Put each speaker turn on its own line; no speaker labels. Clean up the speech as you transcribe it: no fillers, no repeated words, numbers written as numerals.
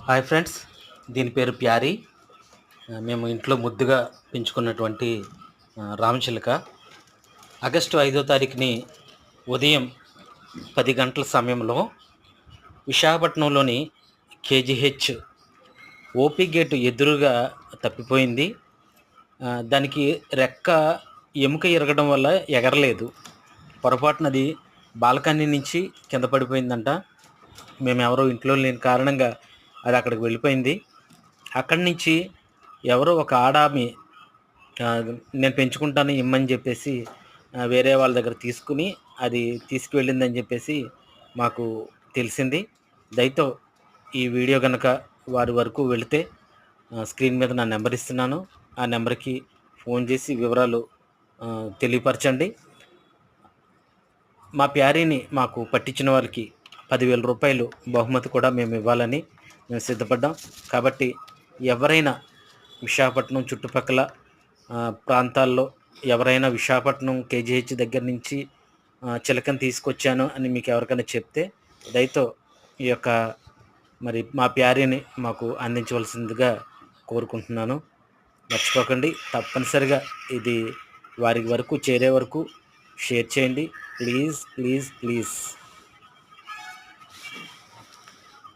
Hi friends, దీని పేరు ప్యారీ. మేము ఇంట్లో ముద్దుగా పెంచుకున్నటువంటి రామచిలుక. ఆగస్టు 5వ తారీఖుని ఉదయం 10 గంటల సమయంలో విశాఖపట్నంలోని కేజీహెచ్ ఓపీ గేటు ఎదురుగా తప్పిపోయింది. దానికి రెక్క ఎముక ఇరగడం వల్ల ఎగరలేదు. పొరపాటునది బాల్కనీ నుంచి కింద పడిపోయిందంట. మేమెవరో ఇంట్లో లేని కారణంగా అది అక్కడికి వెళ్ళిపోయింది. అక్కడి నుంచి ఎవరో ఒక ఆడామి నేను పెంచుకుంటాను ఇమ్మని చెప్పేసి వేరే వాళ్ళ దగ్గర తీసుకుని అది తీసుకువెళ్ళిందని చెప్పేసి మాకు తెలిసింది. దయతో ఈ వీడియో కనుక వారి వరకు వెళితే స్క్రీన్ మీద నా నెంబర్ ఇస్తున్నాను. ఆ నెంబర్కి ఫోన్ చేసి వివరాలు తెలియపరచండి. మా ప్యారీని మాకు పట్టించిన వాళ్ళకి 10,000 రూపాయలు బహుమతి కూడా మేము ఇవ్వాలని మేము సిద్ధపడ్డాం. కాబట్టి ఎవరైనా విశాఖపట్నం చుట్టుపక్కల ప్రాంతాల్లో ఎవరైనా విశాఖపట్నం కేజీహెచ్ దగ్గర నుంచి చిలకని తీసుకొచ్చాను అని మీకు ఎవరికైనా చెప్తే దయతో ఈ యొక్క మరి మా ప్యారీని మాకు అందించవలసిందిగా కోరుకుంటున్నాను. మర్చిపోకండి, తప్పనిసరిగా ఇది వారి వరకు చేరే వరకు షేర్ చేయండి. Please please please.